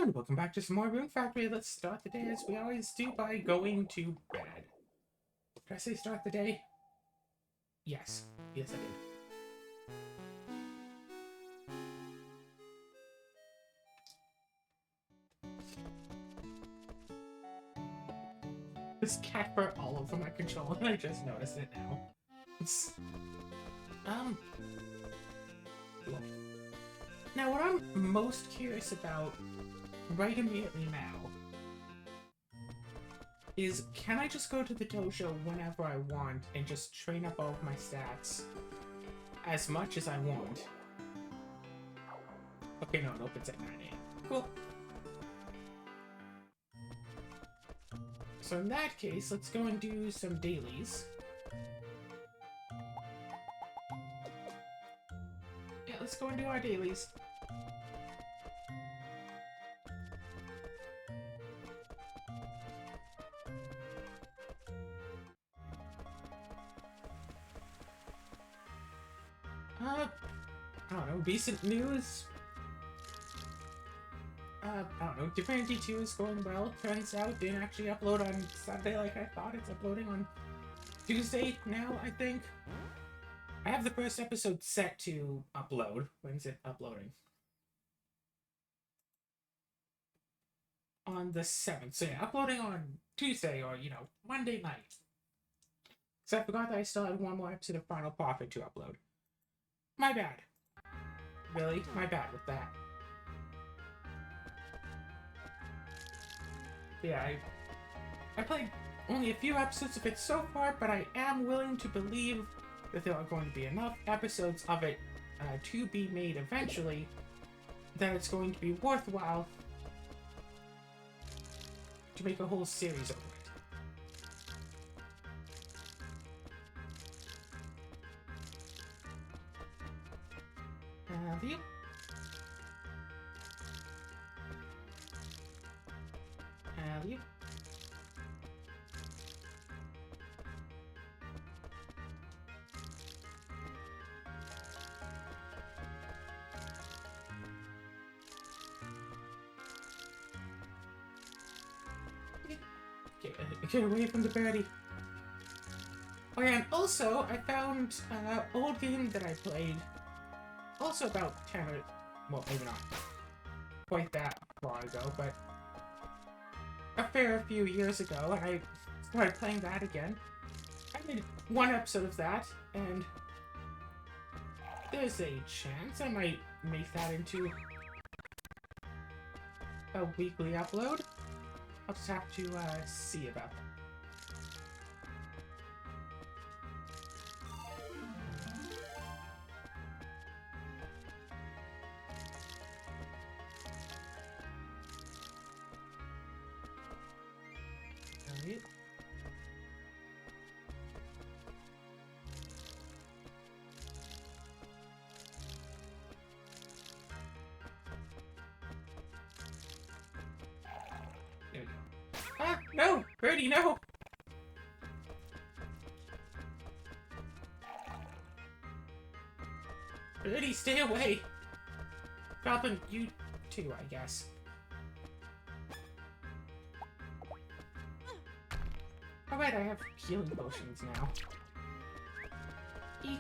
And welcome back to some more Rune Factory. Let's start the day as we always do by going to bed. Did I say start the day? Yes. Yes, I did. This cat fur all over my controller, and I just noticed it now. It's, um... look. Now, what I'm most curious about right immediately now is, can I just go to the dojo whenever I want and just train up all of my stats as much as I want? Okay, no, it opens at 9 a.m. Cool. So in that case, let's go and do some dailies. Yeah, let's go and do our dailies. I don't know, recent news? I don't know, Divinity 2 is going well. Turns out, didn't actually upload on Sunday like I thought. It's uploading on Tuesday now, I think. I have the first episode set to upload. When's it uploading? On the 7th. So yeah, uploading on Tuesday or, Monday night. So I forgot that I still had one more episode of Final Profit to upload. My bad. Really? My bad with that. Yeah, I played only a few episodes of it so far, but I am willing to believe that there are going to be enough episodes of it to be made eventually that it's going to be worthwhile to make a whole series over it. Have you? Have you? Get away from the birdie. Oh yeah, and also, I found an old game that I played, also about 10 or, well, maybe not quite that long ago, but a fair few years ago, and I started playing that again. I made one episode of that, and there's a chance I might make that into a weekly upload. I'll just have to see about that. Alright. There we go. Ah, no! Birdie, no! Birdie, stay away! Goblin, you too, I guess. Alright, I have healing potions now. Eek.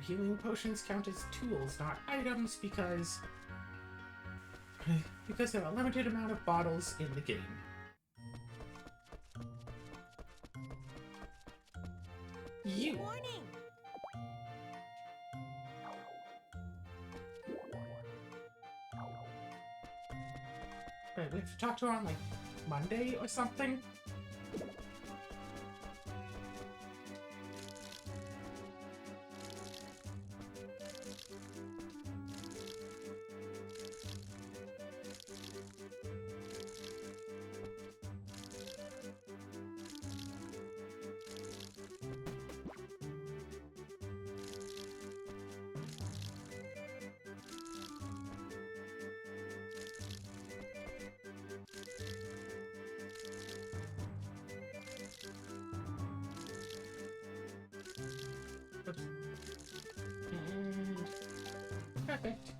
Healing potions count as tools, not items, because there are a limited amount of bottles in the game. You! Warning! Wait, we have to talk to her on, like, Monday or something? perfect.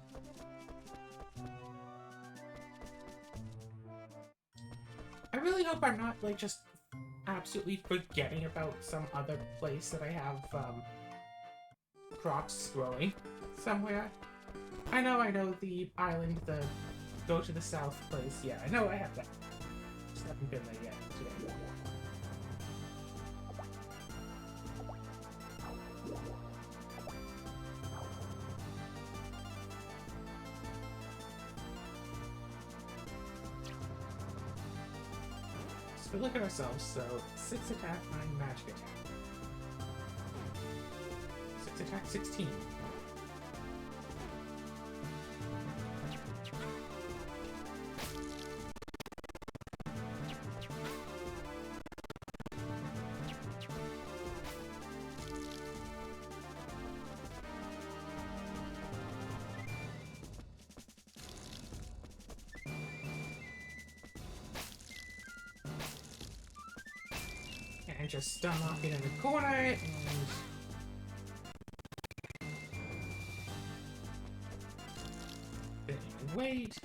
I really hope I'm not, like, just absolutely forgetting about some other place that I have, crops growing somewhere. I know, the island, the go to the south place, yeah, I know I have that. Just haven't been there yet today. So look at ourselves, so 6 attack, 9 magic attack. 6 attack, 16. And just stun lock it in the corner, and... then wait.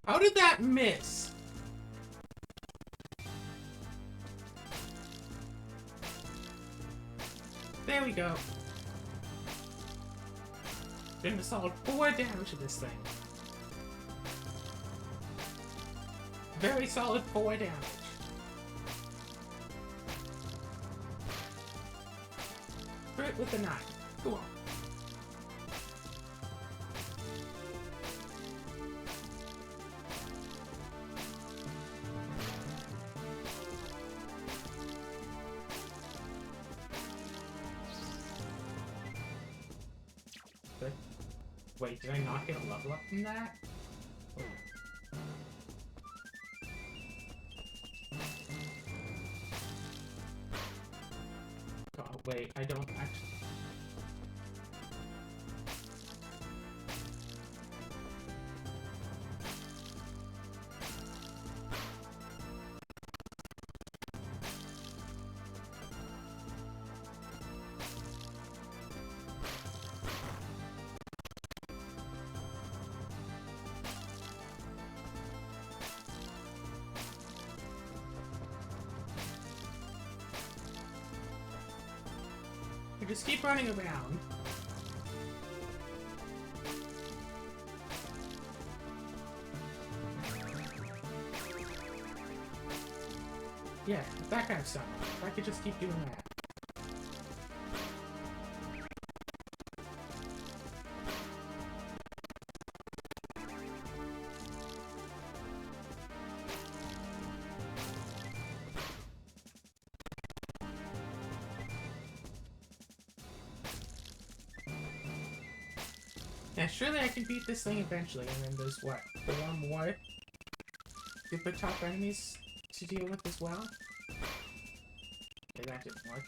How did that miss? There we go. Doing a solid 4 damage to this thing. Very solid 4 damage. Crit with the 9. Cool. Wait, did I not get a level up from that? Oh. God, wait, I don't actually... I just keep running around. Yeah, that kind of stuff. If I could just keep doing that. Yeah, surely I can beat this thing eventually, and then there's what? 4 more super top enemies to deal with as well? Okay, that didn't work.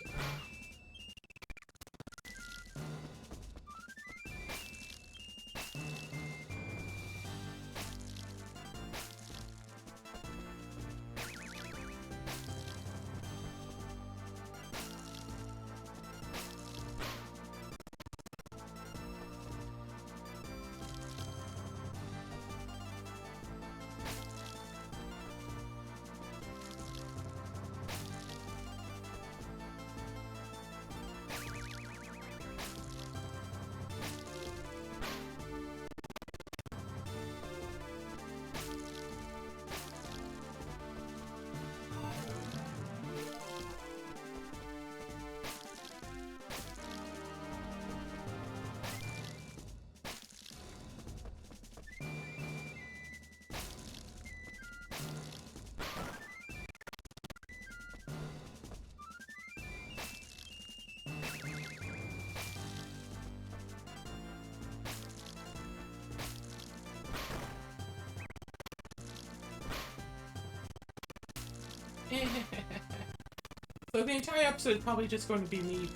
So the entire episode is probably just going to be me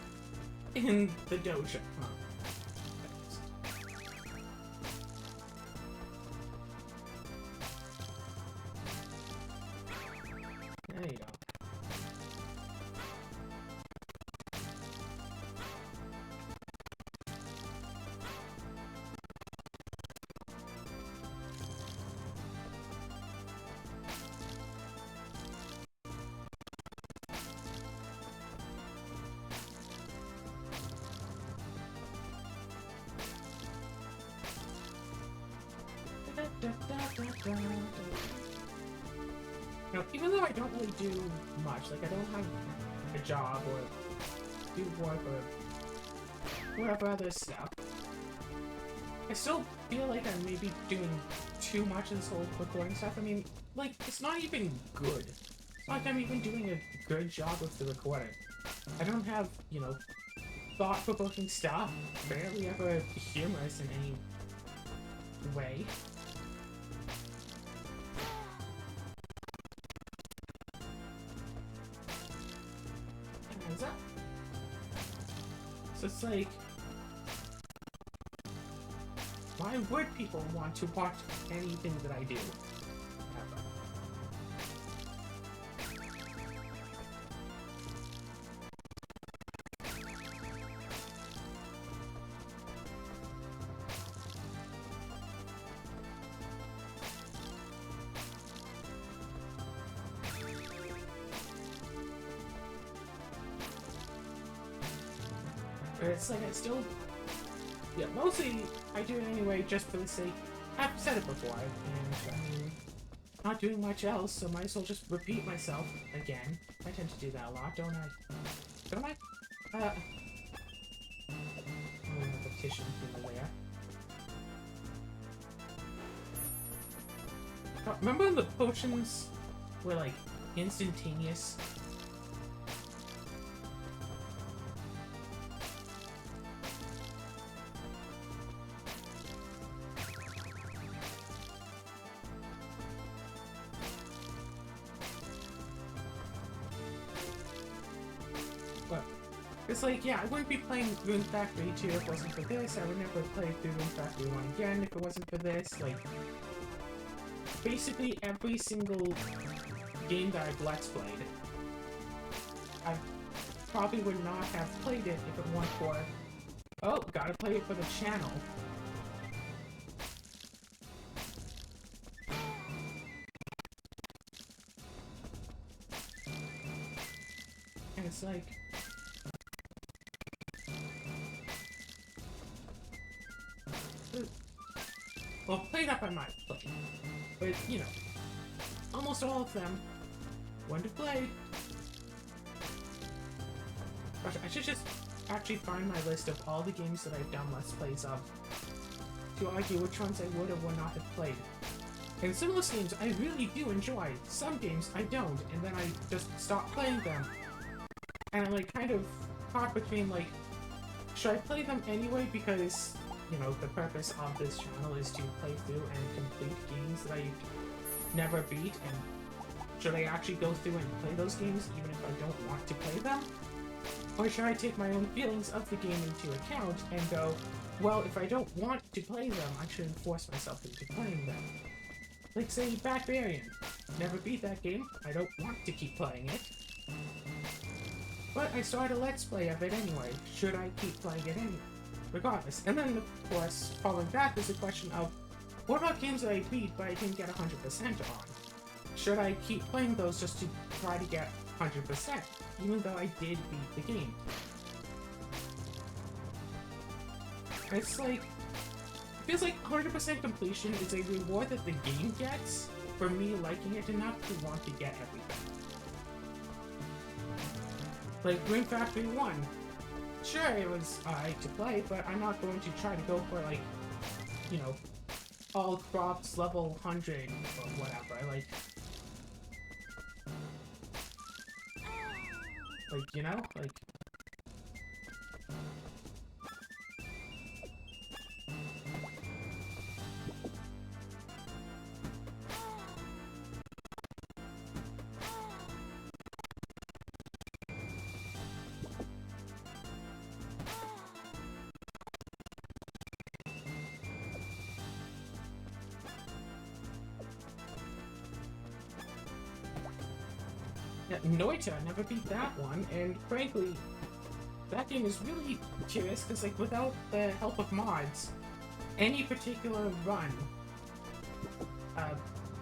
in the dojo. Huh. Da, da, da, da, da. You know, even though I don't really do much, like I don't have a job or do work or whatever other stuff, I still feel like I'm maybe doing too much of this whole recording stuff. I mean, like, it's not even good. It's not like I'm even doing a good job with the recording. I don't have, you know, thought-provoking stuff, barely ever humorous in any way. Hands up. So it's like, why would people want to watch anything that I do? Ever? But it's like I still, yeah, mostly I do it anyway just for the sake. I've said it before, and I mean, not doing much else, so might as well just repeat myself again. I tend to do that a lot, don't I? Don't I? Repetition here there. Remember when the potions were like instantaneous? It's like, yeah, I wouldn't be playing Rune Factory 2 if it wasn't for this. I would never play through Rune Factory 1 again if it wasn't for this. Like, basically every single game that I've Let's Played, I probably would not have played it if it weren't for, oh, gotta play it for the channel. And it's like, well, played up I might play, but, you know, almost all of them, one to play. Gosh, I should just actually find my list of all the games that I've done Let's Plays of, to argue which ones I would or would not have played. And some of those games I really do enjoy, some games I don't, and then I just stop playing them. And I'm like kind of caught between like, should I play them anyway because, you know, the purpose of this channel is to play through and complete games that I never beat, and should I actually go through and play those games even if I don't want to play them? Or should I take my own feelings of the game into account and go, well, if I don't want to play them, I shouldn't force myself into playing them. Like, say, Barbarian. Never beat that game, I don't want to keep playing it. But I started a Let's Play of it anyway, should I keep playing it anyway? Regardless. And then, of course, following that, there's a question of, what about games that I beat but I didn't get 100% on? Should I keep playing those just to try to get 100%, even though I did beat the game? It's like, it feels like 100% completion is a reward that the game gets for me liking it enough to want to get everything. Like Rune Factory 1. Sure, it was alright to play, but I'm not going to try to go for, like, you know, all crops level 100 or whatever. Like, you know? Like... Yeah, Noita, I never beat that one, and frankly, that game is really curious, because, like, without the help of mods, any particular run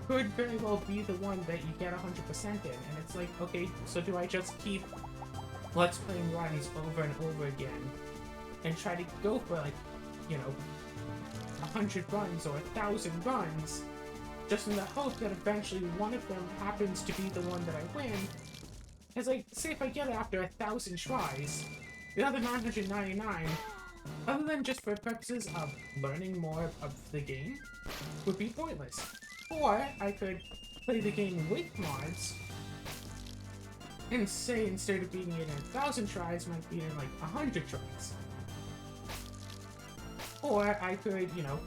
could very well be the one that you get 100% in, and it's like, okay, so do I just keep Let's Playing runs over and over again, and try to go for, like, you know, 100 runs or 1,000 runs, just in the hope that eventually one of them happens to be the one that I win. It's like, say if I get it after 1,000 tries, the other 999, other than just for purposes of learning more of the game, would be pointless. Or I could play the game with mods, and say instead of beating it in 1,000 tries, might beat it in like 100 tries. Or I could, you know,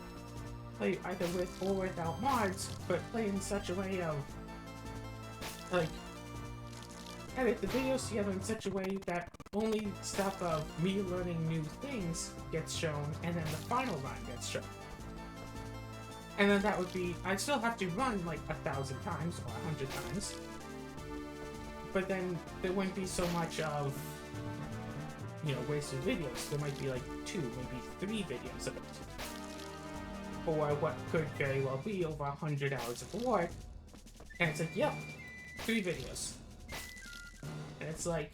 play either with or without mods, but play in such a way of, like, edit the videos together in such a way that only stuff of me learning new things gets shown, and then the final run gets shown. And then that would be, I'd still have to run like 1,000 times or 100 times, but then there wouldn't be so much of, you know, wasted videos. There might be like 2, maybe 3 videos of it. Or what could very well be over 100 hours of work. And it's like, yep, 3 videos. And it's like,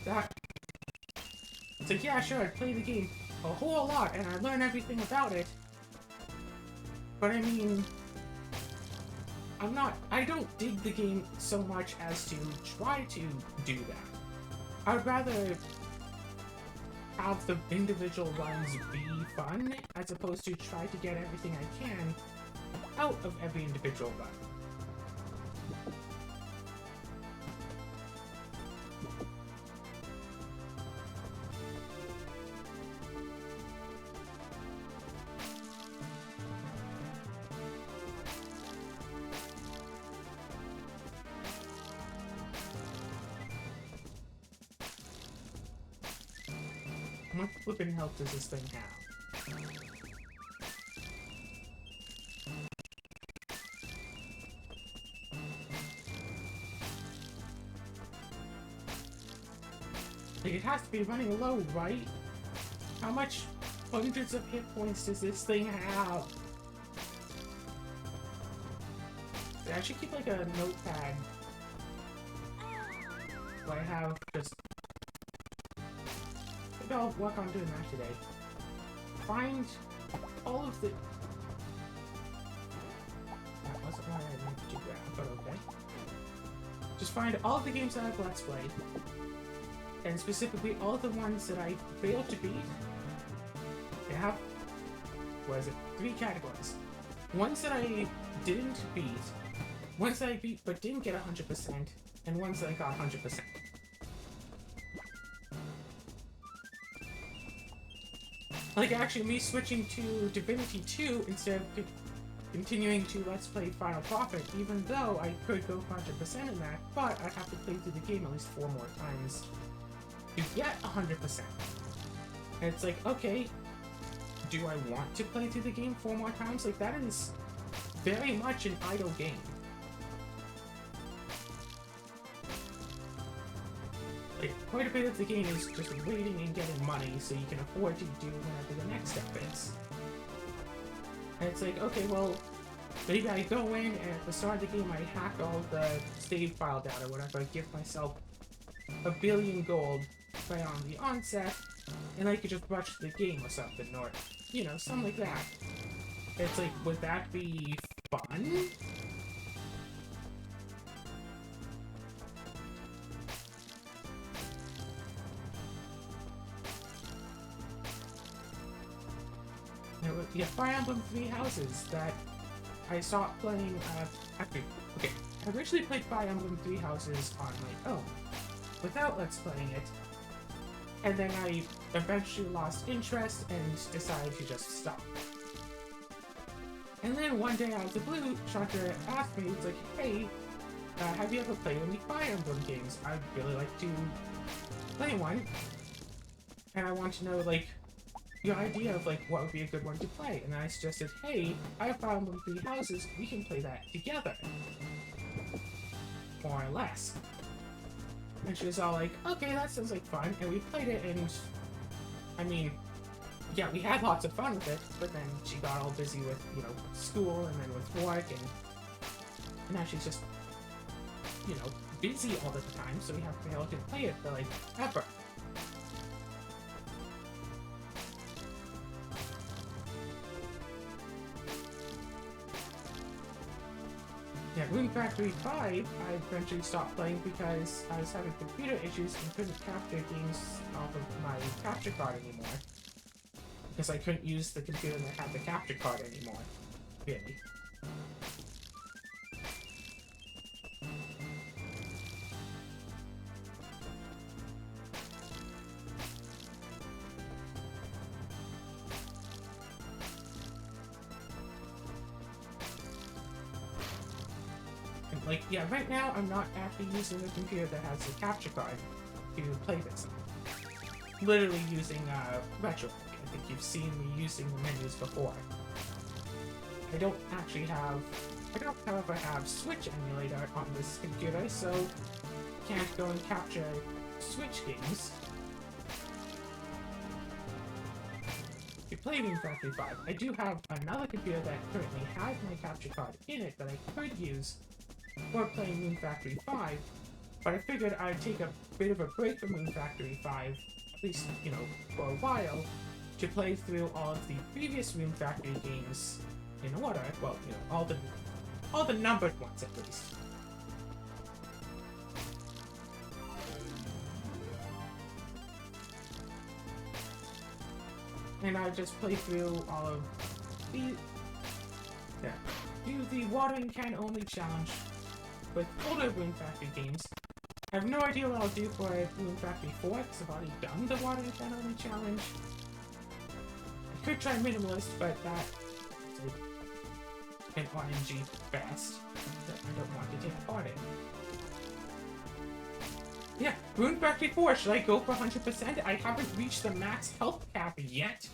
that. It's like, yeah, sure, I'd play the game a whole lot and I learn everything about it. But I mean, I don't dig the game so much as to try to do that. I'd rather have the individual runs be fun, as opposed to try to get everything I can out of every individual run. How much flipping health does this thing have? Like, it has to be running low, right? How much hundreds of hit points does this thing have? I should keep like a notepad. So I have just... Maybe I'll work on doing that today. Find all of the... That wasn't what I wanted to grab, but okay. Just find all of the games that I've Let's Played. And specifically all of the ones that I failed to beat. They have... What is it? 3 categories. Ones that I didn't beat. Ones that I beat but didn't get 100%. And ones that I got 100%. Like, actually, me switching to Divinity 2 instead of continuing to Let's Play Final Profit, even though I could go 100% in that, but I'd have to play through the game at least 4 more times to get 100%. And it's like, okay, do I want to play through the game 4 more times? Like, that is very much an idle game. Like, quite a bit of the game is just waiting and getting money so you can afford to do whatever the next step is. And it's like, okay, well, maybe I go in and at the start of the game I hack all the save file data or whatever, I give myself a billion gold right on the onset, and I could just rush the game or something, or, you know, something like that. It's like, would that be fun? Yeah, Fire Emblem 3 Houses that I stopped playing, actually, okay, I originally played Fire Emblem 3 Houses on my own, without Let's Playing it, and then I eventually lost interest and decided to just stop. And then one day out of the blue, Chandra asked me, it's like, hey, have you ever played any Fire Emblem games? I'd really like to play one, and I want to know, like, your idea of, like, what would be a good one to play. And I suggested, hey, I have Fire Emblem 3 Houses, we can play that together. More or less. And she was all like, okay, that sounds like fun. And we played it, and, I mean, yeah, we had lots of fun with it, but then she got all busy with, you know, school, and then with work, and now she's just, you know, busy all the time, so we have to be able to play it for, like, ever. Yeah, Rune Factory 5, I eventually stopped playing because I was having computer issues and couldn't capture games off of my capture card anymore. Because I couldn't use the computer that had the capture card anymore. Really. Like, yeah, right now I'm not actually using the computer that has the capture card to play this. Literally using Retro. I think you've seen me using the menus before. I don't, however, have Switch emulator on this computer, so can't go and capture Switch games to play Rune Factory 5. I do have another computer that currently has my capture card in it that I could use for playing Rune Factory 5, but I figured I'd take a bit of a break from Rune Factory 5, at least, you know, for a while, to play through all of the previous Rune Factory games in order. Well, you know, all the numbered ones at least. And I just play through all of the... yeah. Do the watering can only challenge with older Rune Factory games. I have no idea what I'll do for Rune Factory 4, because I've already done the watering can only challenge. I could try Minimalist, but that's an RNG fest that I don't want to take part in. Yeah, Rune Factory 4, should I go for 100%? I haven't reached the max health cap yet.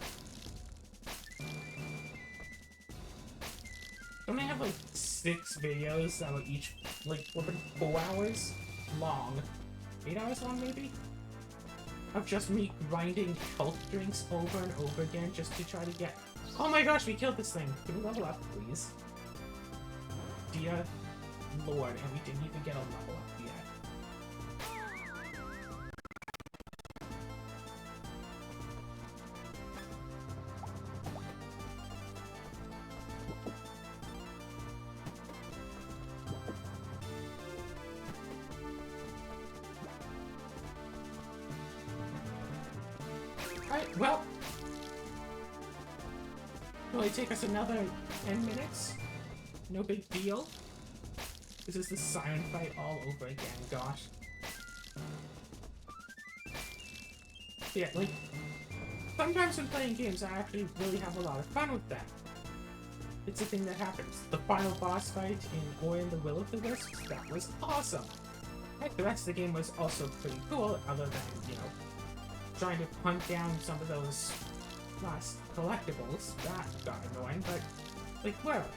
Don't I have like 6 videos that were each like 4 hours long? 8 hours long maybe? Of just me grinding health drinks over and over again just to try to get... Oh my gosh, we killed this thing! Can we level up, please? Dear Lord, and we didn't even get a level up yet. Alright, well... Will it take us another 10 minutes? No big deal. This is the siren fight all over again, gosh. Yeah, like... sometimes when playing games, I actually really have a lot of fun with that. It's a thing that happens. The final boss fight in Ori and the Will of the Wisps, that was awesome! Heck, the rest of the game was also pretty cool, other than, you know, trying to hunt down some of those last collectibles. That got annoying, but, like, whatever.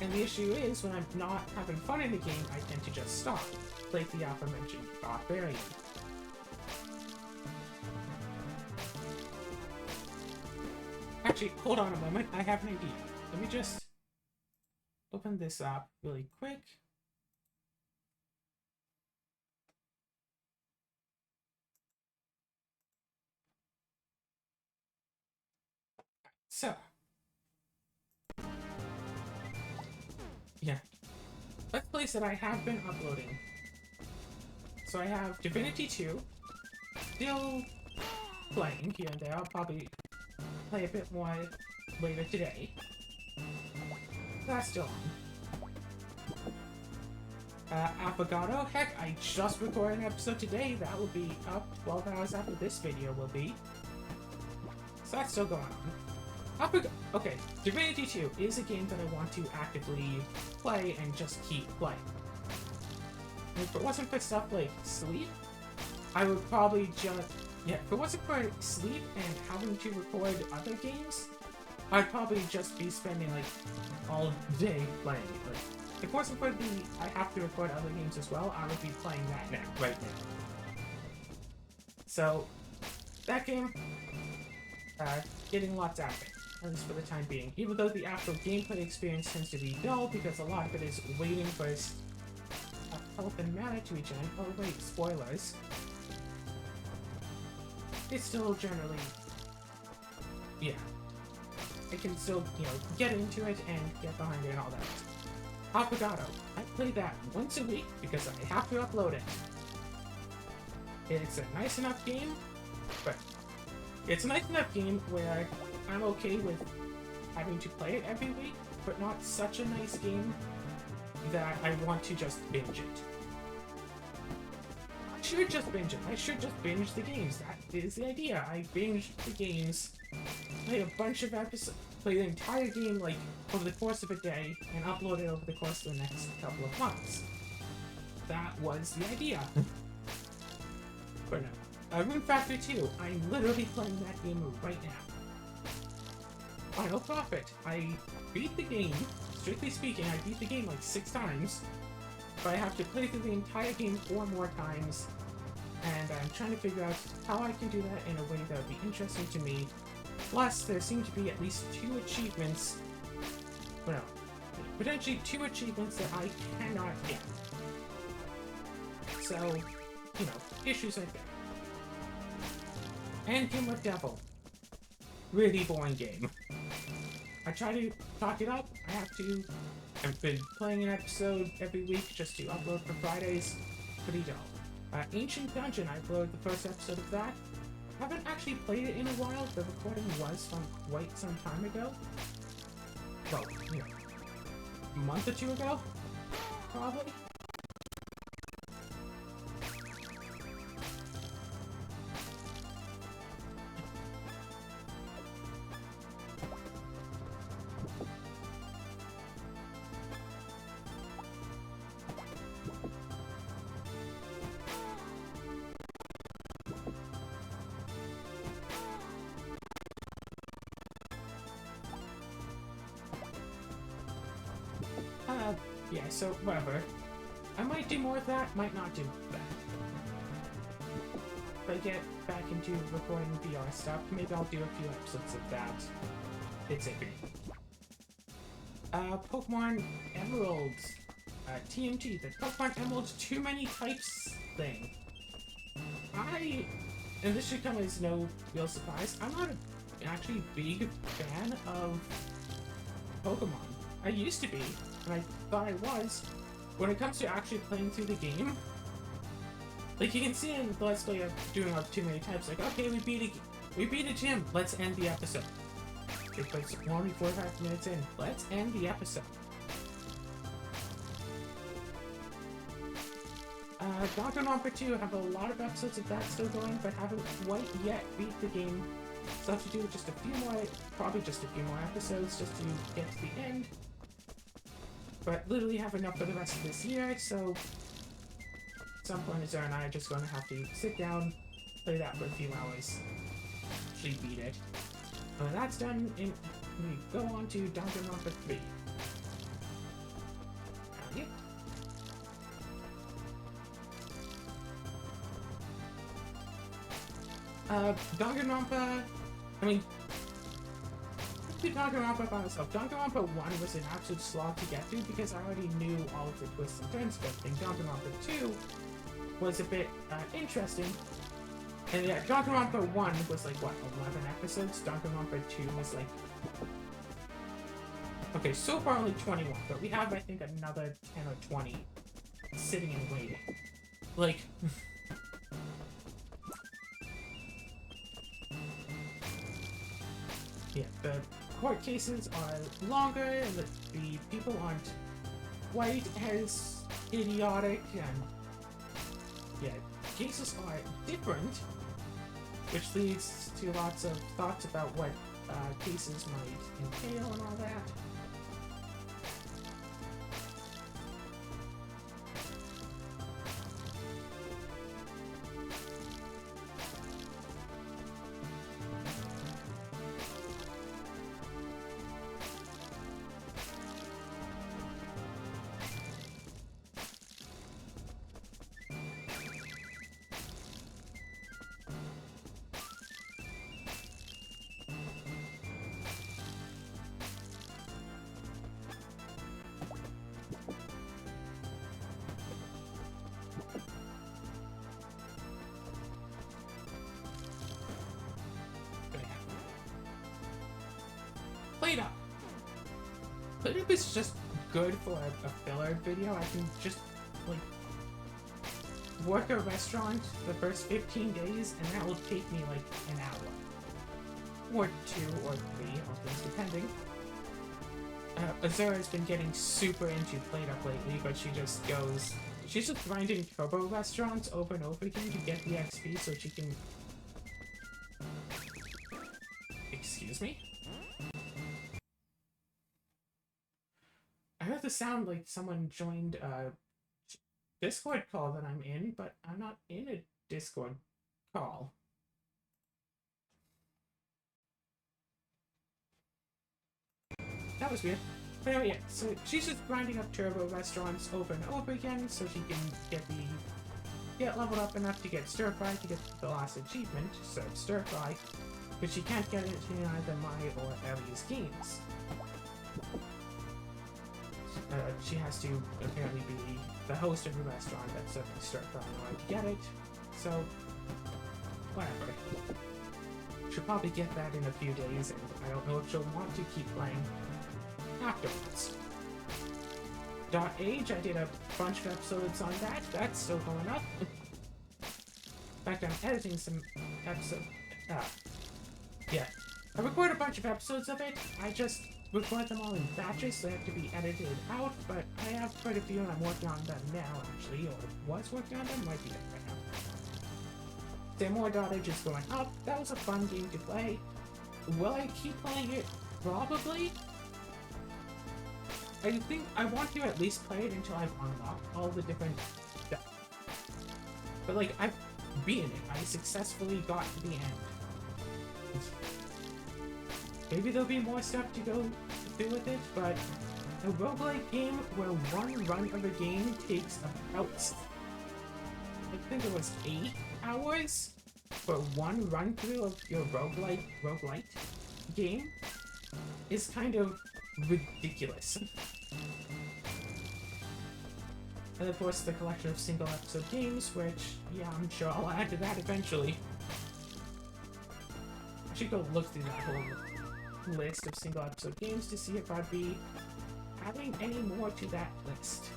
And the issue is, when I'm not having fun in the game, I tend to just stop, like the aforementioned Barbarian. Actually, hold on a moment, I have an idea. Let me just open this up really quick. So, yeah, let's place that I have been uploading. So I have Divinity 2, still playing here and there. I'll probably play a bit more later today. That's still on. Affogato, heck, I just recorded an episode today. That will be up 12 hours after this video will be. So that's still going on. Okay, Divinity 2 is a game that I want to actively play and just keep playing. And if it wasn't for stuff like sleep, I would probably just... yeah, if it wasn't for sleep and having to record other games, I'd probably just be spending, like, all day playing it. Like, if it wasn't for the I have to record other games as well, I would be playing that now, right now. So, that game, getting lots out of it. At least for the time being. Even though the actual gameplay experience tends to be dull, because a lot of it is waiting for health and mana to regen. Oh wait, spoilers. It's still generally... yeah. I can still, you know, get into it and get behind it and all that. Affogato. I play that once a week because I have to upload it. It's a nice enough game, but it's a nice enough game where I'm okay with having to play it every week, but not such a nice game that I want to just binge it. I should just binge it. I should just binge the games. That is the idea. I binge the games, play a bunch of episodes, play the entire game like over the course of a day, and upload it over the course of the next couple of months. That was the idea. But no. Rune Factory 2, I'm literally playing that game right now. Final Profit. I beat the game, strictly speaking, I beat the game like 6 times, but I have to play through the entire game 4 more times, and I'm trying to figure out how I can do that in a way that would be interesting to me. Plus, there seem to be at least 2 achievements, well, potentially 2 achievements that I cannot get. So, you know, issues like that. And Game of Devil. Really boring game. I try to talk it up. I have to. I've been playing an episode every week just to upload for Fridays. Pretty dull. Ancient Dungeon, I uploaded the first episode of that. Haven't actually played it in a while. The recording was from quite some time ago. Well, you know, a month or 2 ago, probably. Yeah, so whatever. I might do more of that, might not do that. If I get back into recording VR stuff, maybe I'll do a few episodes of that. It's iffy. Pokemon Emerald. TMT, the Pokemon Emerald Too Many Types thing. And this should come as no real surprise, I'm not an actually big fan of Pokemon. I used to be, and I thought I was. When it comes to actually playing through the game, like you can see in the Let's Play of doing too many types, like, okay, we beat a gym, let's end the episode. Okay, but it's only 45 minutes in, let's end the episode. Danganronpa 2, have a lot of episodes of that still going, but haven't quite yet beat the game. So I have to do just a few more, probably just a few more episodes just to get to the end. But literally have enough for the rest of this year, so at some point Azura and I are just going to have to sit down, play that for a few hours, actually beat it. And when that's done, we go on to Danganronpa 3. Yeah. Danganronpa, I mean, Danganronpa by myself. Danganronpa 1 was an absolute slog to get through because I already knew all of the twists and turns, but I think Danganronpa 2 was a bit interesting. And yeah, Danganronpa 1 was like, what, 11 episodes? Danganronpa 2 was like... Okay, so far only 21, but we have, I think, another 10 or 20 sitting and waiting. Like... yeah, the court cases are longer, and the people aren't quite as idiotic, and yeah, cases are different, which leads to lots of thoughts about what cases might entail and all that. Played Up is just good for a filler video. I can just, like, work a restaurant the first 15 days, and that will take me, like, an hour. Or 2 or 3, all things depending. Azura's been getting super into Plate Up lately, but she's just grinding turbo restaurants over and over again to get the XP so she can... Excuse me? I heard the sound like someone joined a Discord call that I'm in, but I'm not in a Discord call. That was weird. But anyway, yeah, so she's just grinding up turbo restaurants over and over again so she can get leveled up enough to get stir fry to get the last achievement, so stir fry, but she can't get it in either my or Ellie's games. She has to apparently be the host of the restaurant that's serving stir fry in order to get it, so whatever. She'll probably get that in a few days, and I don't know if she'll want to keep playing afterwards. .age, I did a bunch of episodes on that. That's still going up. In fact, I'm editing some episodes. Yeah. I recorded a bunch of episodes of it. I just record them all in batches, so they have to be edited out, but I have quite a few, and I'm working on them now, actually, or was working on them, might be done right now. Say more .age is going up. That was a fun game to play. Will I keep playing it? Probably. I think I want to at least play it until I've unlocked all the different stuff. But like, I've beaten it. I successfully got to the end. Maybe there'll be more stuff to go do with it, but a roguelike game where one run of a game takes about, I think it was 8 hours for one run through of your roguelite game is kind of ridiculous. And of course the collection of single episode games, which, yeah, I'm sure I'll add to that eventually. I should go look through that whole list of single episode games to see if I'd be adding any more to that list.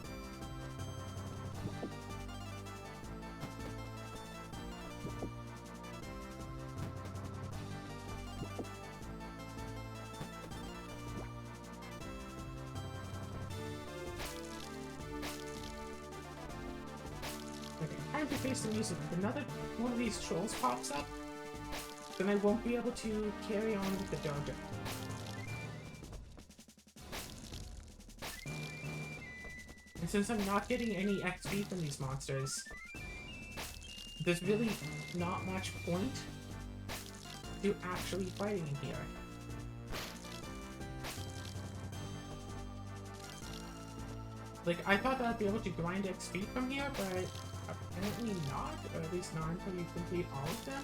Time to face the music. If another one of these trolls pops up, then I won't be able to carry on with the dojo. And since I'm not getting any XP from these monsters, there's really not much point to actually fighting in here. Like, I thought that I'd be able to grind XP from here, but apparently not, or at least not until you complete all of them.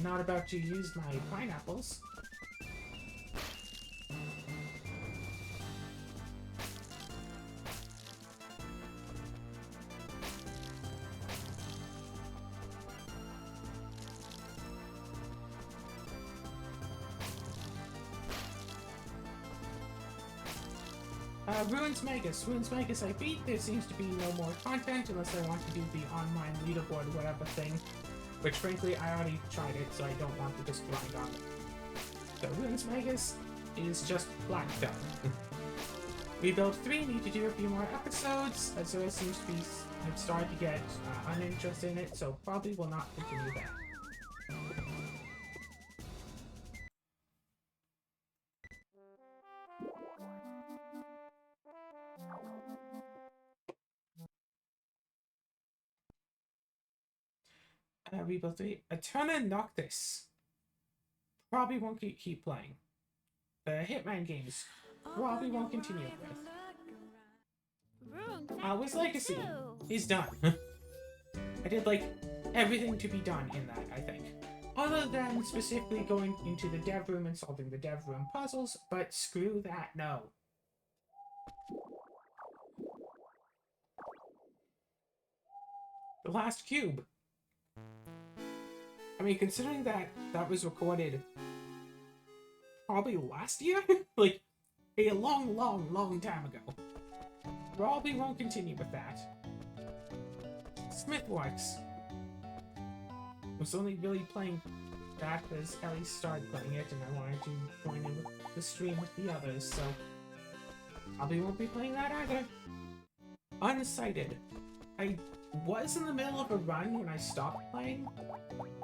Not about to use my pineapples. Rune's Magus I beat. There seems to be no more content unless I want to do the online leaderboard whatever thing. Which, frankly, I already tried it, so I don't want to just grind on it. So, Rune's Magus is just black done. Rebuild 3, need to do a few more episodes. Azura seems to be have started to get uninterested in it, so probably will not continue that. Rebuild 3. Eterna Noctis. Probably won't keep playing. The Hitman games probably won't continue with. His legacy is done. I did like everything to be done in that, I think. Other than specifically going into the dev room and solving the dev room puzzles, but screw that, no. The last cube. I mean, considering that that was recorded probably last year? Like, a long time ago. Probably won't continue with that. Smithworks. I was only really playing that because Ellie started playing it and I wanted to join in with the stream with the others, so probably won't be playing that either. Unsighted. I was in the middle of a run when I stopped playing,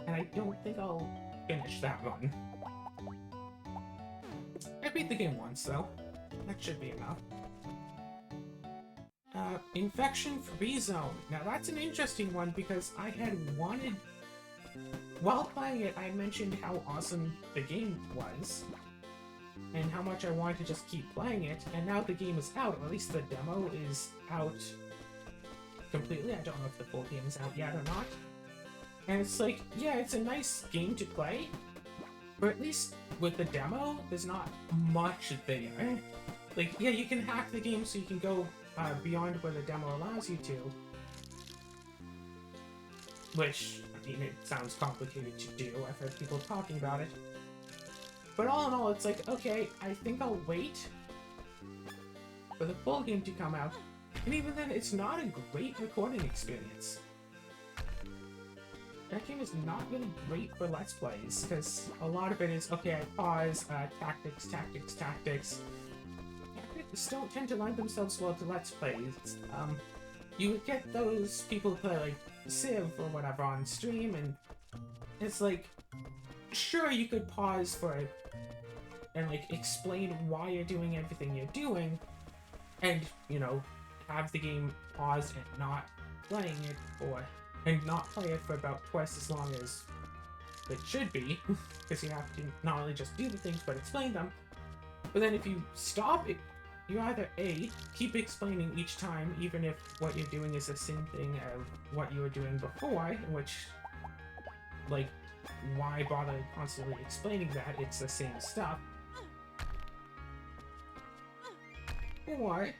and I don't think I'll finish that run. I beat the game once, though. That should be enough. Infection-free zone. Now that's an interesting one because I had wanted... While playing it, I mentioned how awesome the game was, and how much I wanted to just keep playing it, and now the game is out, or at least the demo is out completely. I don't know if the full game is out yet or not. And it's like, yeah, it's a nice game to play, but at least with the demo, there's not much there. Like, yeah, you can hack the game so you can go beyond where the demo allows you to, which, I mean, it sounds complicated to do. I've heard people talking about it. But all in all, it's like, okay, I think I'll wait for the full game to come out. And even then, it's not a great recording experience. That game is not really great for Let's Plays, because a lot of it is, okay, I pause, tactics. Tactics don't tend to lend themselves well to Let's Plays. You get those people who play, like, Civ or whatever on stream, and it's like, sure, you could pause for it and, like, explain why you're doing everything you're doing, and, you know, have the game paused and not playing it, and not play it for about twice as long as it should be, because you have to not only just do the things, but explain them. But then if you stop it, you either A, keep explaining each time, even if what you're doing is the same thing as what you were doing before, in which, like, why bother constantly explaining that? It's the same stuff. Or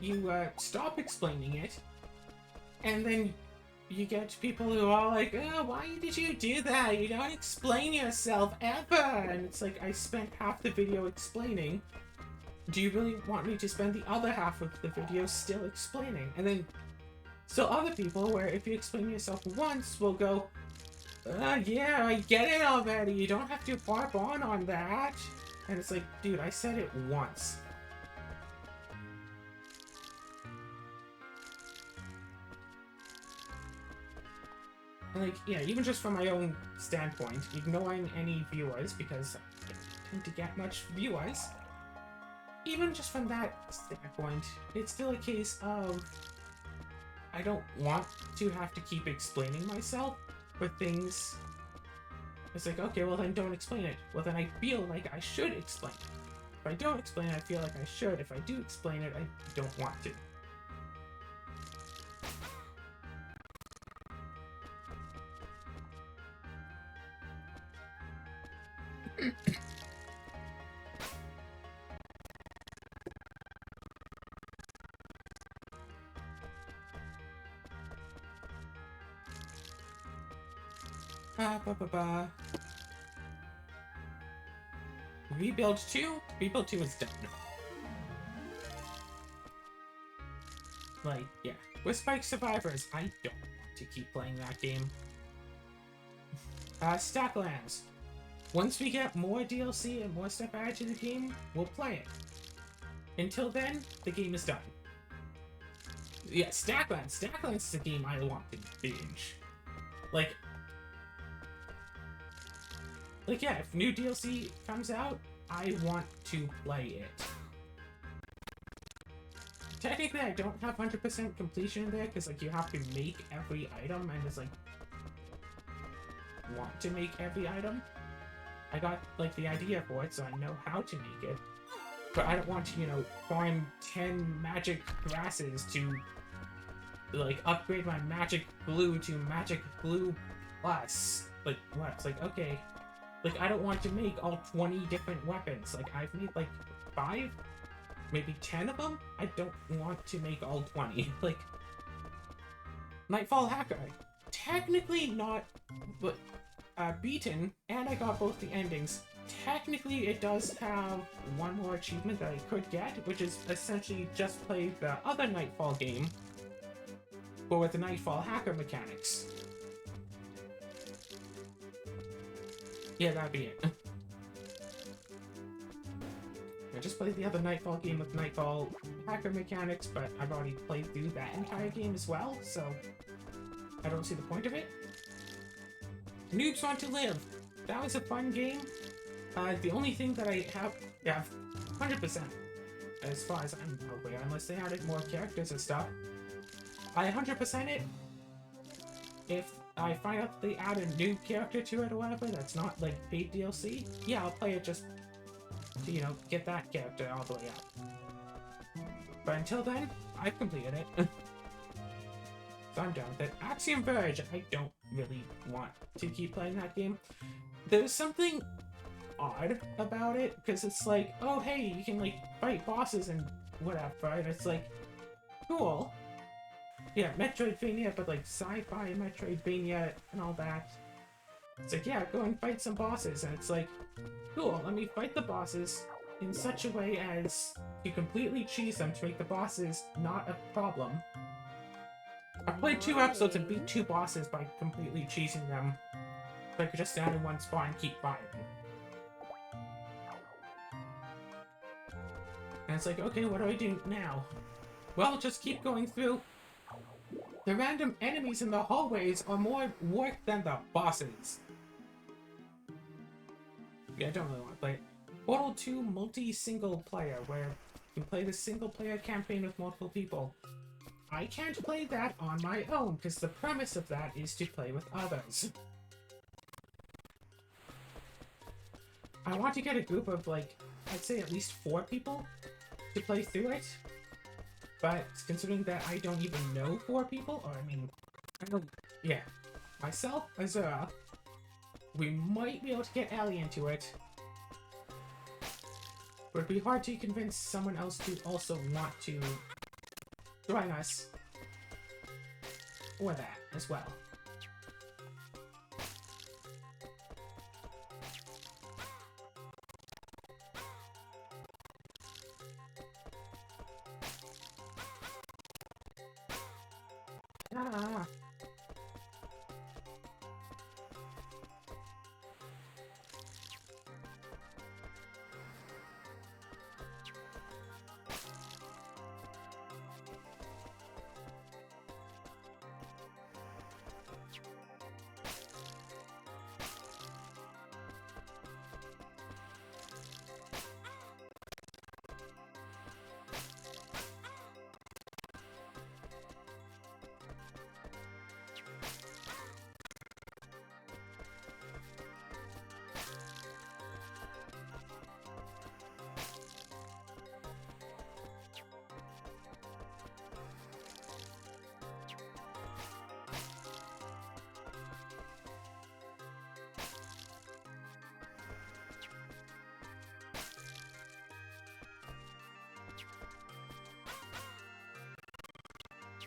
you stop explaining it, and then you get people who are like, oh, why did you do that? You don't explain yourself ever! And it's like, I spent half the video explaining. Do you really want me to spend the other half of the video still explaining? And then, so other people, where if you explain yourself once, will go, yeah, I get it already. You don't have to harp on that. And it's like, dude, I said it once. Like, yeah, even just from my own standpoint, ignoring any viewers, because I don't tend to get much viewers, even just from that standpoint, it's still a case of I don't want to have to keep explaining myself for things. It's like, okay, well then don't explain it. Well then I feel like I should explain it. If I don't explain it, I feel like I should. If I do explain it, I don't want to. Rebuild 2? Rebuild 2 is done. Like, yeah. With Spike Survivors, I don't want to keep playing that game. Stacklands. Once we get more DLC and more stuff added to the game, we'll play it. Until then, the game is done. Yeah, Stacklands. Stacklands is a game I want to binge. Like, yeah, if new DLC comes out, I want to play it. Technically, I don't have 100% completion in there, because, like, you have to make every item, and it's like, want to make every item. I got, like, the idea for it, so I know how to make it. But I don't want to, you know, farm 10 magic grasses to, like, upgrade my magic glue to magic glue plus. Like, what? It's like, okay. Like, I don't want to make all 20 different weapons. Like, I've made, like, 5? Maybe 10 of them? I don't want to make all 20. Like, Nightfall Hacker. Technically not, but, beaten, and I got both the endings. Technically, it does have one more achievement that I could get, which is essentially just play the other Nightfall game, but with the Nightfall Hacker mechanics. Yeah, that'd be it. I just played the other Nightfall game with Nightfall Hacker mechanics, but I've already played through that entire game as well, so I don't see the point of it. Noobs Want to Live. That was a fun game. The only thing that I have, yeah, 100%, as far as I'm aware, unless they added more characters and stuff. I 100% it if I find out they add a new character to it or whatever that's not, like, paid DLC. Yeah, I'll play it just to, you know, get that character all the way up. But until then, I've completed it. So I'm done with it. Axiom Verge, I don't really want to keep playing that game. There's something odd about it, because it's like, oh hey, you can, like, fight bosses and whatever, and it's like, cool. Yeah, Metroidvania, but like sci-fi Metroidvania and all that. It's like, yeah, go and fight some bosses, and it's like, cool, let me fight the bosses in such a way as to completely cheese them to make the bosses not a problem. I played 2 episodes and beat 2 bosses by completely cheesing them. So I could just stand in one spot and keep fighting. And it's like, okay, what do I do now? Well, just keep going through. The random enemies in the hallways are more work than the bosses. Yeah, I don't really want to play it. Portal 2 multi-single player, where you can play the single player campaign with multiple people. I can't play that on my own, because the premise of that is to play with others. I want to get a group of, like, I'd say at least 4 people to play through it. But considering that I don't even know 4 people, or I mean, I don't, yeah, myself, Azura, we might be able to get Ellie into it. But it'd be hard to convince someone else to also want to join us for that as well. Ah.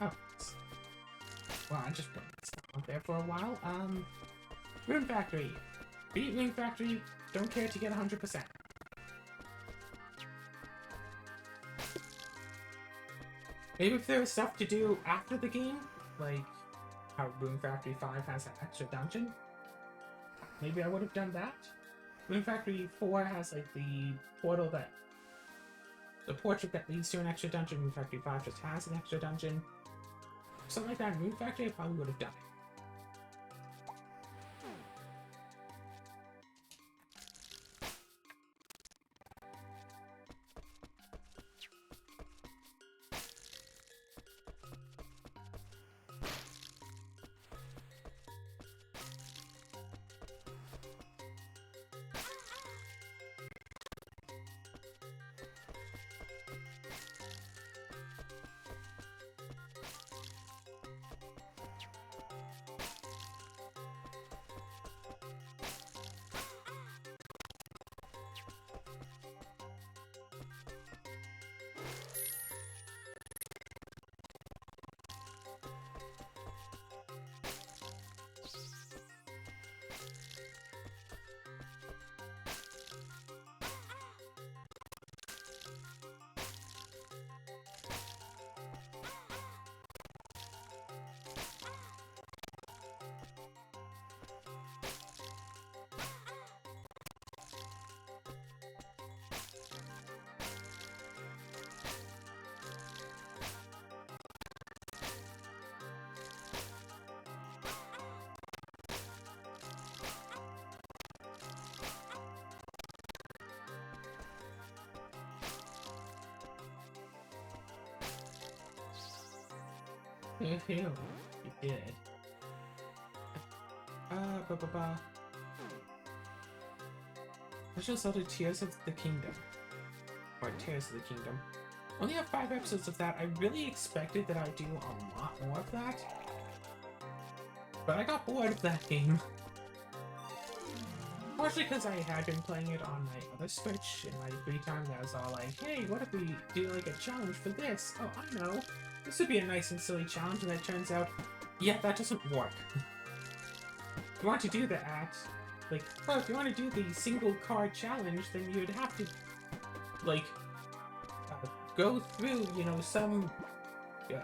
Oh. Well, I just put this out there for a while. Rune Factory. Beat Rune Factory, don't care to get 100%. Maybe if there was stuff to do after the game, like how Rune Factory 5 has an extra dungeon, maybe I would have done that. Rune Factory 4 has like the portal that, the portrait that leads to an extra dungeon. Rune Factory 5 just has an extra dungeon. Something like that in Rune Factory, I probably would have done it. You did. Legend of Zelda Tears of the Kingdom. Or Tears of the Kingdom. Only have 5 episodes of that. I really expected that I'd do a lot more of that. But I got bored of that game. Partially because I had been playing it on my other Switch in my free time. That was all like, hey, what if we do like a challenge for this? Oh, I know. This would be a nice and silly challenge, and it turns out, yeah, that doesn't work. If you want to do that, like, well, if you want to do the single card challenge, then you'd have to, like, go through, you know,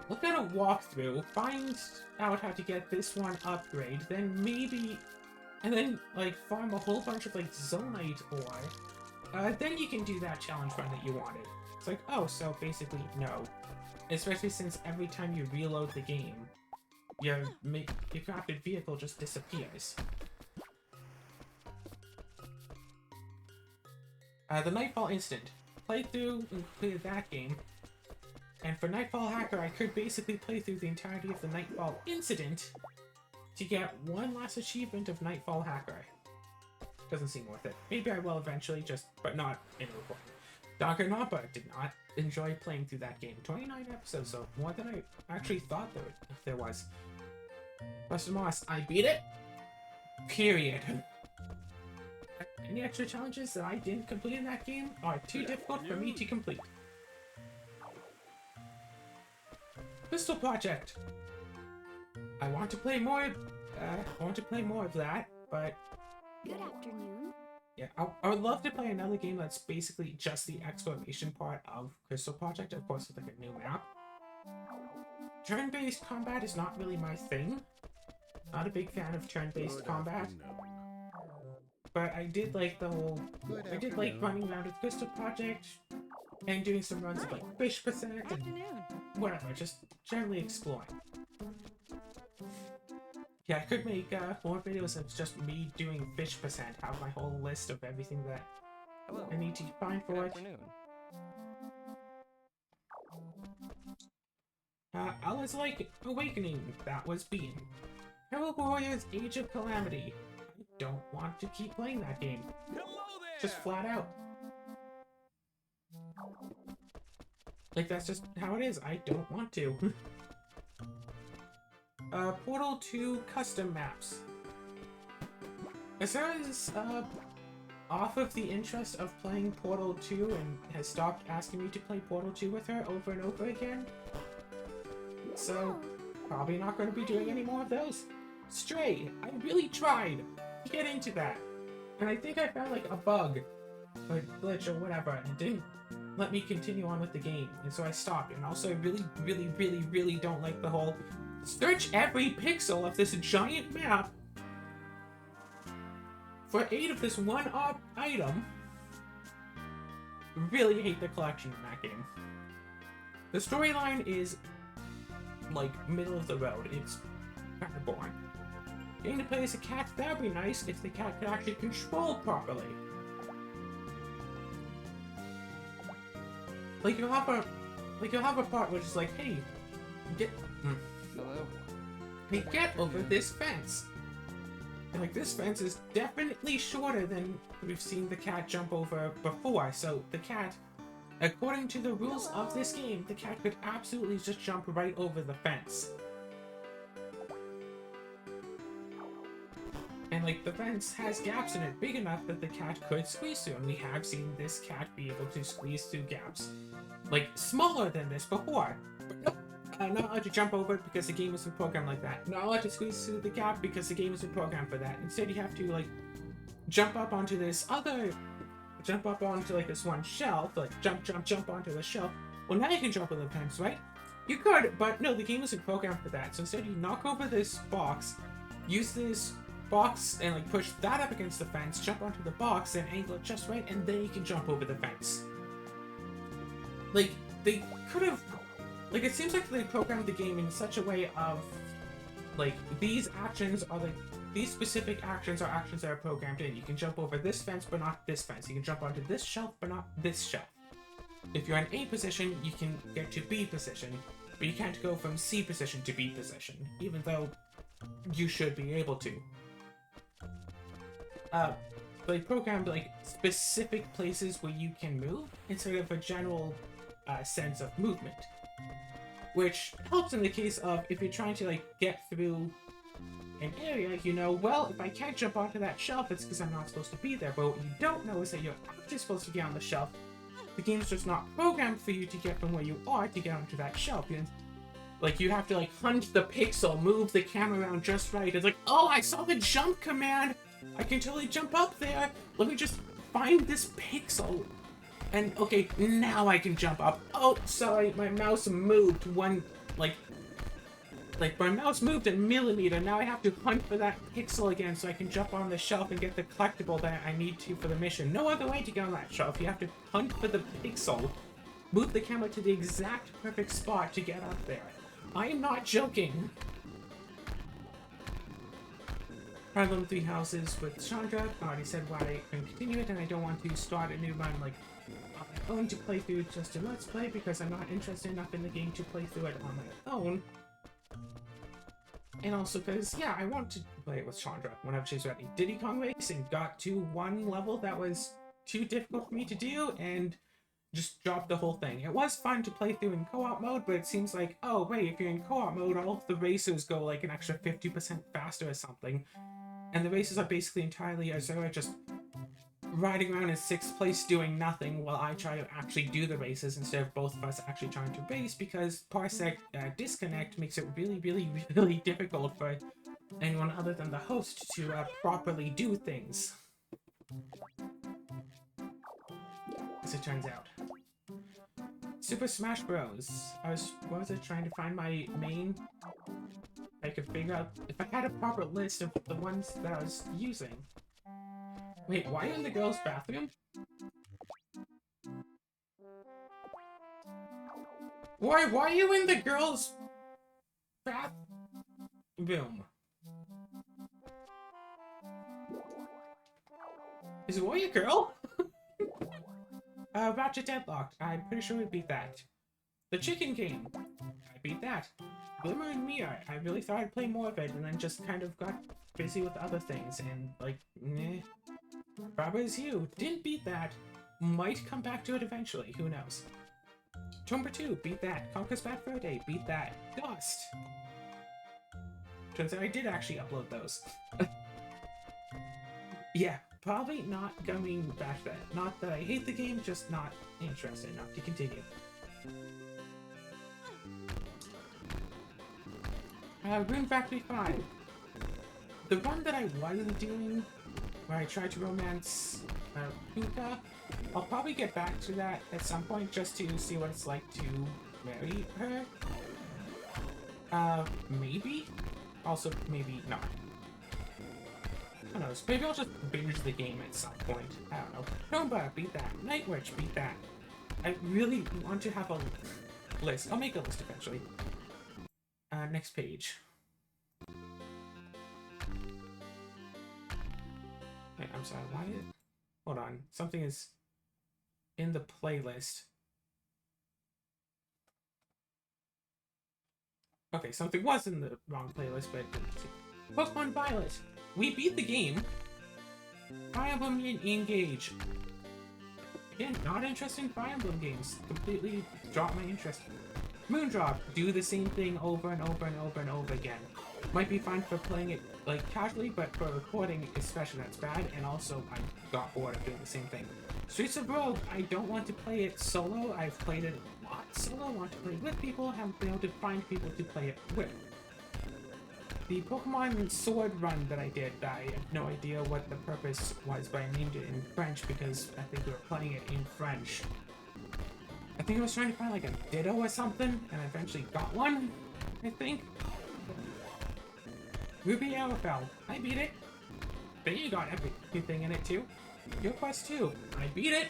look at a walkthrough, find out how to get this one upgrade, then maybe, and then, like, farm a whole bunch of, like, Zonite ore, then you can do that challenge run that you wanted. It's like, oh, so basically, no. Especially since every time you reload the game, your crafted vehicle just disappears. The Nightfall Instant. Played through and completed that game. And for Nightfall Hacker, I could basically play through the entirety of the Nightfall Incident to get one last achievement of Nightfall Hacker. Doesn't seem worth it. Maybe I will eventually, but not in a recording. Danganronpa did not enjoy playing through that game. 29 episodes, so more than I actually thought there was. Buster Moss, I beat it. Period. Any extra challenges that I didn't complete in that game are too difficult for me to complete. Crystal Project. I want to play more. Of that, but. Good afternoon. Yeah, I would love to play another game that's basically just the exploration part of Crystal Project, of course, with like a new map. Turn-based combat is not really my thing. Not a big fan of turn-based combat. But I did like the whole... I did like running around with Crystal Project and doing some runs of like Fish Percent and whatever, just generally exploring. Yeah, I could make more videos of just me doing Fish Percent, have my whole list of everything that I need to find for it. I was like Awakening, that was Beam. Hero Warriors Age of Calamity. I don't want to keep playing that game. Just flat out. Like, that's just how it is. I don't want to. Portal 2 custom maps. Azura's off of the interest of playing Portal 2 and has stopped asking me to play Portal 2 with her over and over again. So, probably not going to be doing any more of those. Stray, I really tried to get into that. And I think I found like a bug, or glitch or whatever, and it didn't let me continue on with the game. And so I stopped. And also I really don't like the whole search every pixel of this giant map for 8 of this one item. Really hate the collection in that game. The storyline is like middle of the road. It's kind of boring. Getting to play as a cat, that'd be nice if the cat could actually control properly. Like you'll have a part which is like, hey, get over this fence. And like this fence is definitely shorter than we've seen the cat jump over before. So the cat, according to the rules of this game, the cat could absolutely just jump right over the fence. And like the fence has gaps in it big enough that the cat could squeeze through, and we have seen this cat be able to squeeze through gaps like smaller than this before. But nope, not allowed to jump over it because the game isn't programmed like that. Not allowed to squeeze through the gap because the game isn't programmed for that. Instead, you have to like jump up onto this one shelf, like jump onto the shelf. Well, now you can jump over the fence, right? You could, but no, the game isn't programmed for that. So instead, you knock over this box, use this box and like push that up against the fence, jump onto the box and angle it just right, and then you can jump over the fence. Like, they could have, like, it seems like they programmed the game in such a way of like these specific actions are actions that are programmed in. You can jump over this fence but not this fence. You can jump onto this shelf but not this shelf. If you're in A position, you can get to B position. but you can't go from C position to B position, even though you should be able to. They programmed like specific places where you can move instead of a general sense of movement, which helps in the case of if you're trying to like get through an area, you know, well, if I can't jump onto that shelf, it's because I'm not supposed to be there. But what you don't know is that you're actually supposed to get on the shelf. The game's just not programmed for you to get from where you are to get onto that shelf. Like, you have to, like, hunt the pixel, move the camera around just right. It's like, oh, I saw the jump command! I can totally jump up there! Let me just find this pixel. And, okay, now I can jump up. Oh, sorry, my mouse moved one, like, my mouse moved a millimeter. Now I have to hunt for that pixel again so I can jump on the shelf and get the collectible that I need to for the mission. No other way to get on that shelf. You have to hunt for the pixel, move the camera to the exact perfect spot to get up there. I am not joking. Fire Emblem Three Houses with Chandra. I already said why I couldn't continue it, and I don't want to start a new run like on my own to play through just a Let's Play because I'm not interested enough in the game to play through it on my own. And also because, yeah, I want to play it with Chandra whenever she's ready. Diddy Kong Racing got to one level that was too difficult for me to do and just dropped the whole thing. It was fun to play through in co-op mode, but it seems like, oh, wait, if you're in co-op mode, all of the racers go like an extra 50% faster or something. And the races are basically entirely as though I just riding around in 6th place doing nothing while I try to actually do the races instead of both of us actually trying to race, because parsec disconnect makes it really, really, really difficult for anyone other than the host to properly do things. As it turns out. Super Smash Bros. What was it, trying to find my main? I could figure out if I had a proper list of the ones that I was using. Wait, why are you in the girls' bathroom? Why are you in the girls' bathroom? Is Roy a girl? Ratchet Deadlocked. I'm pretty sure we beat that. The chicken game. I beat that. Glimmer and Mia. I really thought I'd play more of it and then just kind of got busy with other things and like, meh. Robert is You. Didn't beat that. Might come back to it eventually. Who knows? Tomb 2. Beat that. Conquer's Bad Fur Day. Beat that. Dust. Turns out I did actually upload those. Yeah. Probably not coming back to that. Not that I hate the game, just not interested enough to continue. Rune Factory 5. The one that I was doing, where I tried to romance Puka, I'll probably get back to that at some point just to see what it's like to marry her. Maybe? Also, maybe not. Who knows? Maybe I'll just binge the game at some point. I don't know. Tomba, beat that. Night Witch, beat that. I really want to have a list. I'll make a list eventually. Next page. Wait, I'm sorry, why is... Hold on. Something is in the playlist. Okay, something was in the wrong playlist, but... Pokemon Violet! We beat the game. Fire Emblem Engage. Again, not interested in Fire Emblem games. Completely dropped my interest. Moondrop. Do the same thing over and over and over and over again. Might be fine for playing it like casually, but for recording especially that's bad, and also I got bored of doing the same thing. Streets of Rogue. I don't want to play it solo. I've played it a lot solo. I want to play it with people. Haven't been able to find people to play it with. The Pokemon Sword run that I did, I have no idea what the purpose was, but I named it in French because I think we were playing it in French. I think I was trying to find like a Ditto or something, and I eventually got one, I think. Ruby Arrowfell. I beat it. But you got everything in it too. Your Quest 2. I beat it.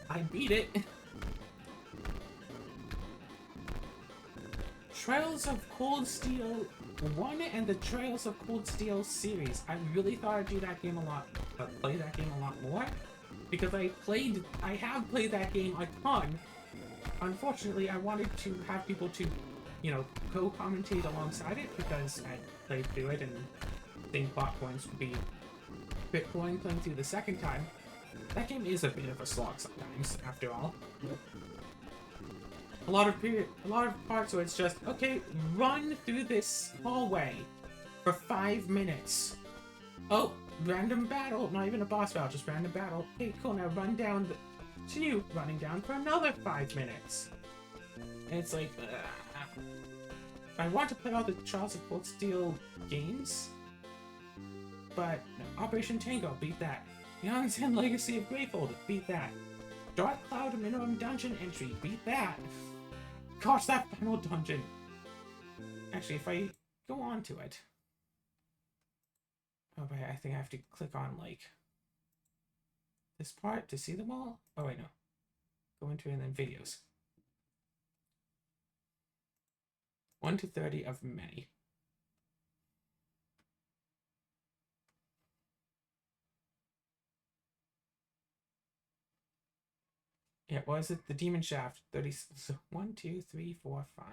I beat it. Trails of Cold Steel 1 and the Trails of Cold Steel series. I really thought I'd do that game a lot, play that game a lot more, because I have played that game a ton, unfortunately, I wanted to have people to, you know, co-commentate alongside it because I played through it and think plot points would be a bit boring playing through the second time. That game is a bit of a slog sometimes, after all. A lot of parts where it's just, okay, run through this hallway for 5 minutes. Oh, random battle. Not even a boss battle, just random battle. Okay, cool, now run down continue running down for another 5 minutes. And it's like, I want to play all the Trials of Cold Steel games, but no, Operation Tango, beat that. Young Zen Legacy of Greyfold, beat that. Dark Cloud Minimum Dungeon Entry, beat that. Gosh, that final dungeon. Actually, if I go on to it. Oh, wait, I think I have to click on, like, this part to see them all? Oh, wait, no. Go into it and then videos. 1 to 30 of many. Yeah, what is it? The Demon Shaft. 30. So 1, 2, 3, 4, 5.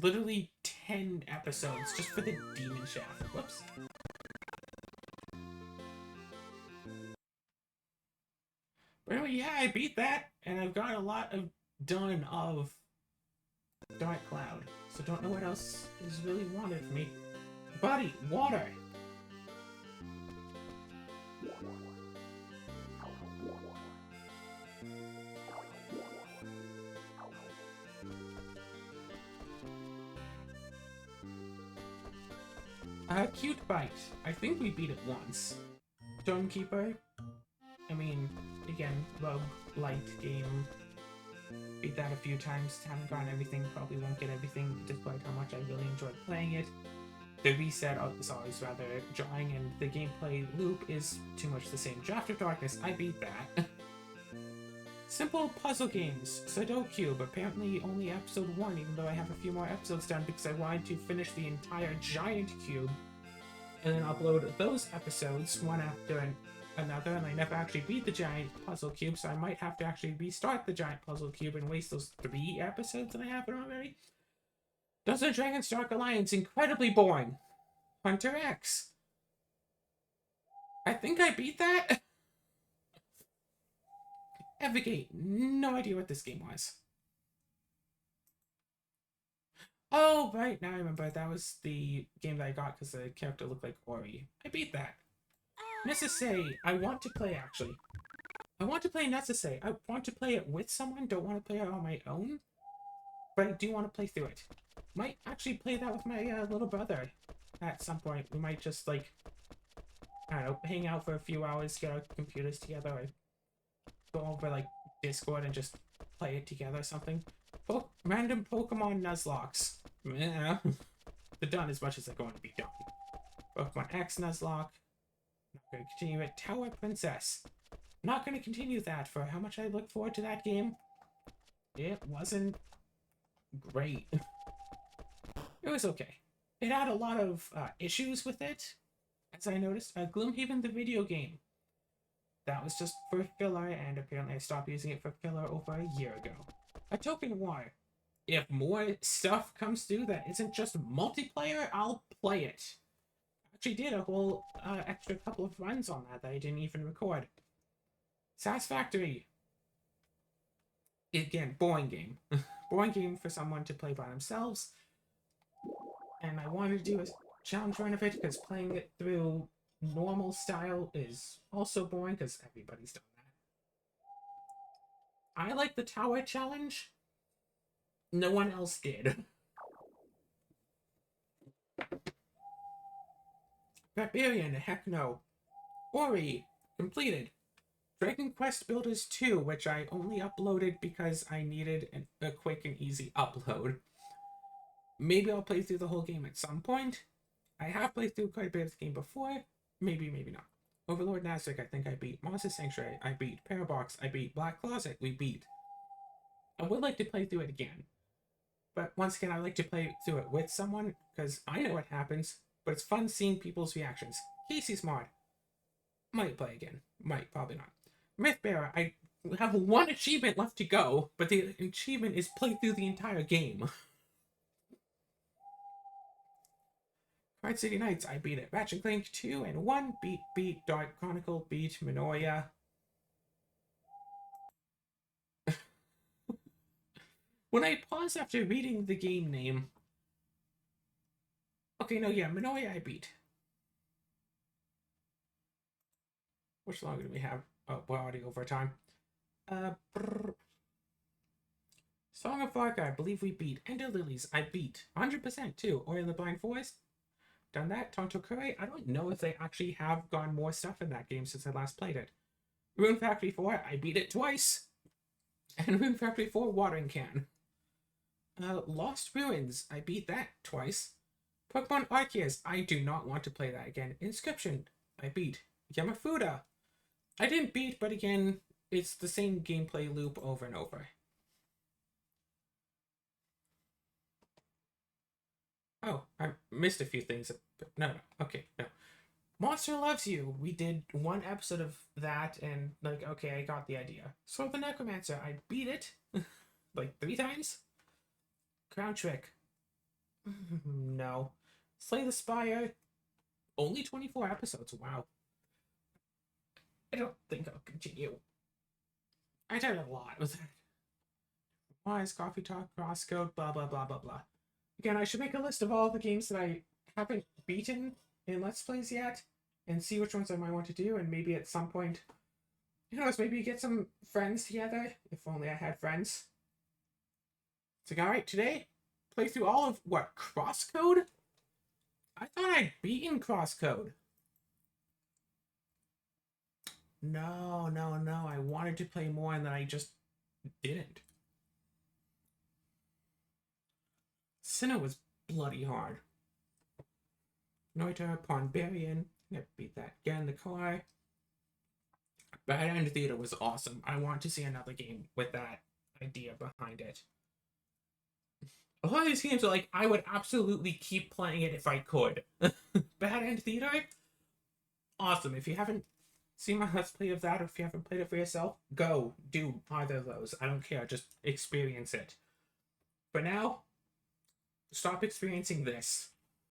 Literally 10 episodes just for the Demon Shaft. Whoops. But anyway, yeah, I beat that, and I've got a lot of done of Dark Cloud. So don't know what else is really wanted from me. Buddy, water! Cute Bite. I think we beat it once. Stonekeeper. I mean, again, roguelite game. Beat that a few times. Haven't gotten everything. Probably won't get everything, despite how much I really enjoyed playing it. The reset is always rather jarring, and the gameplay loop is too much the same. Draft of Darkness. I beat that. Simple puzzle games. Sudoku, apparently only episode 1, even though I have a few more episodes done because I wanted to finish the entire giant cube and then upload those episodes one after another, and I never actually beat the giant puzzle cube, so I might have to actually restart the giant puzzle cube and waste those 3 episodes that I haven't already. Dungeons and Dragons Dark Alliance, incredibly boring. Hunter X. I think I beat that. Evigate, no idea what this game was. Oh, right, now I remember. That was the game that I got because the character looked like Ori. I beat that. Necessary, I want to play, actually. I want to play Necessary. I want to play it with someone, don't want to play it on my own. But I do want to play through it. Might actually play that with my little brother at some point. We might just, like, I don't know, hang out for a few hours, get our computers together, or go over, like, Discord and just play it together or something. Random Pokemon Nuzlocks. Yeah. They're done as much as they're going to be done. Pokemon X Nuzlocke. Not going to continue it. Tower Princess. Not going to continue that for how much I look forward to that game. It wasn't great. It was okay. It had a lot of issues with it, as I noticed. Gloomhaven the video game. That was just for filler, and apparently I stopped using it for filler over a year ago. A Token War. If more stuff comes through that isn't just multiplayer, I'll play it. Actually did a whole extra couple of runs on that I didn't even record. Satisfactory. Again, boring game. Boring game for someone to play by themselves. And I wanted to do a challenge run of it because playing it through normal style is also boring because everybody's done that. I like the tower challenge. No one else did. Barbarian, heck no. Ori, completed. Dragon Quest Builders 2, which I only uploaded because I needed a quick and easy upload. Maybe I'll play through the whole game at some point. I have played through quite a bit of the game before. Maybe, maybe not. Overlord Nazarick, I think I beat. Monster Sanctuary, I beat. Parabox, I beat. Black Closet, we beat. I would like to play through it again. But once again, I like to play through it with someone, because I know what happens, but it's fun seeing people's reactions. Casey's mod. Might play again. Might, probably not. Mythbearer, I We have one achievement left to go, but the achievement is play through the entire game. Card City Nights, I beat it. Ratchet and Clank 2 and 1, beat Dark Chronicle, beat Minoya. When I pause after reading the game name... Okay, no, yeah, Minoya I beat. Which longer do we have? Oh, we're already over time. Song of Fire, I believe we beat. Ender Lilies, I beat. 100% too. Ori and the Blind Forest, done that. Tonto Curry, I don't know if they actually have gone more stuff in that game since I last played it. Rune Factory 4, I beat it twice. And Rune Factory 4 Watering Can. Lost Ruins, I beat that twice. Pokemon Arceus, I do not want to play that again. Inscription, I beat. Yamafuda, I didn't beat, but again, it's the same gameplay loop over and over. Oh, I missed a few things. But no, okay, no. Monster Loves You. We did one episode of that, and like, okay, I got the idea. So the Necromancer, I beat it like 3 times. Crown Trick. No. Slay the Spire. Only 24 episodes. Wow. I don't think I'll continue. I did a lot with that. Wise, Coffee Talk, Crosscode, blah, blah, blah, blah, blah. Again, I should make a list of all the games that I haven't beaten in Let's Plays yet, and see which ones I might want to do, and maybe at some point, who knows, maybe get some friends together, if only I had friends. So, alright, today, play through all of, what, Crosscode? I thought I'd beaten Crosscode. No, no, no, I wanted to play more, and then I just didn't. Sinnoh was bloody hard. Noita, Ponberian, never beat that again. The car. Bad End Theater was awesome. I want to see another game with that idea behind it. A lot of these games are like, I would absolutely keep playing it if I could. Bad End Theater? Awesome. If you haven't seen my Let's Play of that, or if you haven't played it for yourself, go do either of those. I don't care. Just experience it. For now, stop experiencing this.